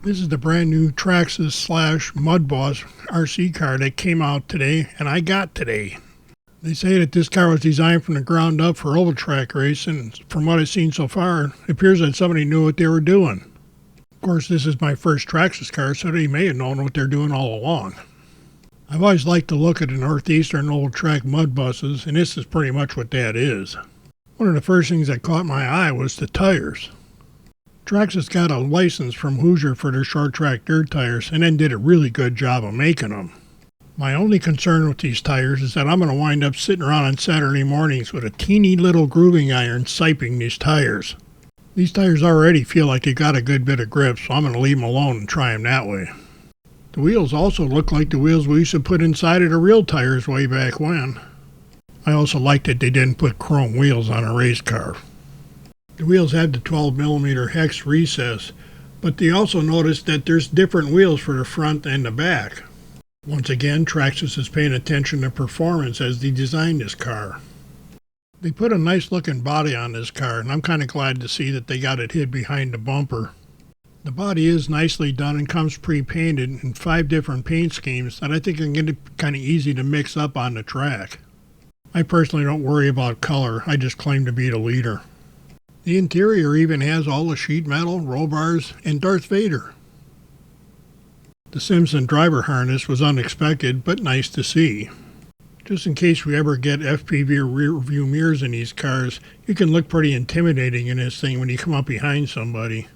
This is the brand new Traxxas Slash Mudboss RC car that came out today and I got today. They say that this car was designed from the ground up for oval track racing, and from what I've seen so far, it appears that somebody knew what they were doing. Of course, this is my first Traxxas car, so they may have known what they're doing all along. I've always liked to look at the northeastern oval track mud buses, and this is pretty much what that is. One of the first things that caught my eye was the tires. Traxxas got a license from Hoosier for their short track dirt tires and then did a really good job of making them. My only concern with these tires is that I'm going to wind up sitting around on Saturday mornings with a teeny little grooving iron siping these tires. These tires already feel like they got a good bit of grip, so I'm going to leave them alone and try them that way. The wheels also look like the wheels we used to put inside of the real tires way back when. I also like that they didn't put chrome wheels on a race car. The wheels have the 12mm hex recess, but they also noticed that there's different wheels for the front and the back. Once again, Traxxas is paying attention to performance as they designed this car. They put a nice looking body on this car, and I'm kind of glad to see that they got it hid behind the bumper. The body is nicely done and comes pre-painted in 5 different paint schemes that I think can get it kind of easy to mix up on the track. I personally don't worry about color, I just claim to be the leader. The interior even has all the sheet metal, roll bars, and Darth Vader. The Simpson driver harness was unexpected, but nice to see. Just in case we ever get FPV rear view mirrors in these cars, you can look pretty intimidating in this thing when you come up behind somebody.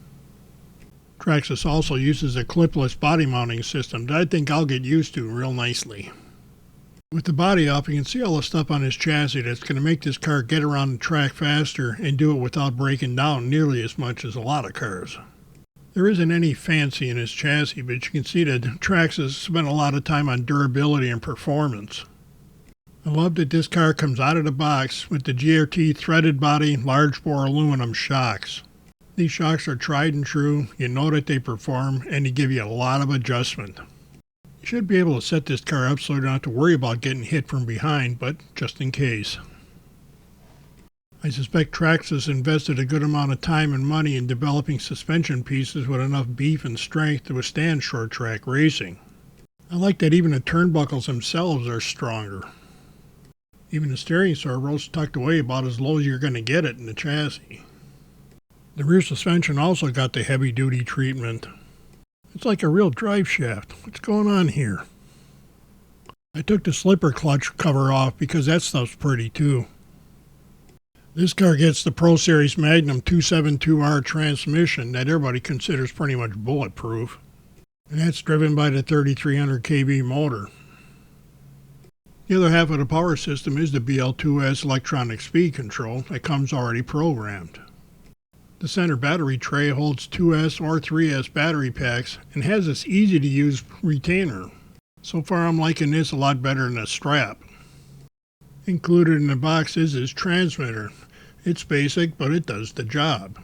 Traxxas also uses a clipless body mounting system that I think I'll get used to real nicely. With the body up, you can see all the stuff on this chassis that's going to make this car get around the track faster and do it without breaking down nearly as much as a lot of cars. There isn't any fancy in this chassis, but you can see that Traxxas spent a lot of time on durability and performance. I love that this car comes out of the box with the GRT threaded body, large bore aluminum shocks. These shocks are tried and true, you know that they perform, and they give you a lot of adjustment. You should be able to set this car up so you don't have to worry about getting hit from behind, but just in case. I suspect Traxxas invested a good amount of time and money in developing suspension pieces with enough beef and strength to withstand short track racing. I like that even the turnbuckles themselves are stronger. Even the steering servo's tucked away about as low as you're going to get it in the chassis. The rear suspension also got the heavy duty treatment. It's like a real drive shaft. What's going on here? I took the slipper clutch cover off because that stuff's pretty too. This car gets the Pro Series Magnum 272R transmission that everybody considers pretty much bulletproof. And that's driven by the 3300 kV motor. The other half of the power system is the BL2S electronic speed control that comes already programmed. The center battery tray holds 2S or 3S battery packs and has this easy to use retainer. So far I'm liking this a lot better than a strap. Included in the box is this transmitter. It's basic, but it does the job.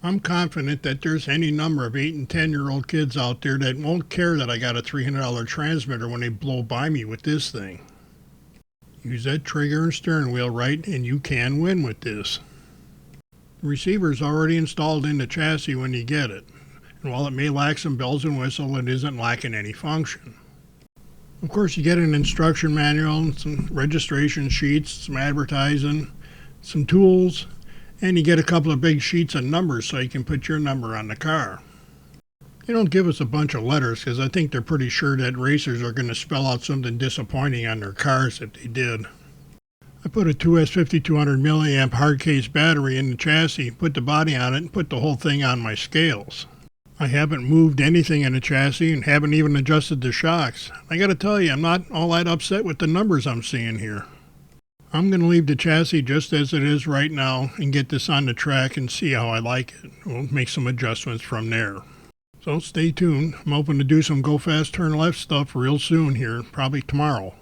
I'm confident that there's any number of 8 and 10-year-old kids out there that won't care that I got a $300 transmitter when they blow by me with this thing. Use that trigger and steering wheel right and you can win with this. The receiver is already installed in the chassis when you get it, and while it may lack some bells and whistles, it isn't lacking any function. Of course, you get an instruction manual, some registration sheets, some advertising, some tools, and you get a couple of big sheets of numbers so you can put your number on the car. They don't give us a bunch of letters because I think they're pretty sure that racers are going to spell out something disappointing on their cars if they did. I put a 2S 5200 milliamp hard case battery in the chassis, put the body on it, and put the whole thing on my scales. I haven't moved anything in the chassis and haven't even adjusted the shocks. I gotta tell you, I'm not all that upset with the numbers I'm seeing here. I'm gonna leave the chassis just as it is right now and get this on the track and see how I like it. We'll make some adjustments from there. So stay tuned. I'm hoping to do some go fast turn left stuff real soon here, probably tomorrow.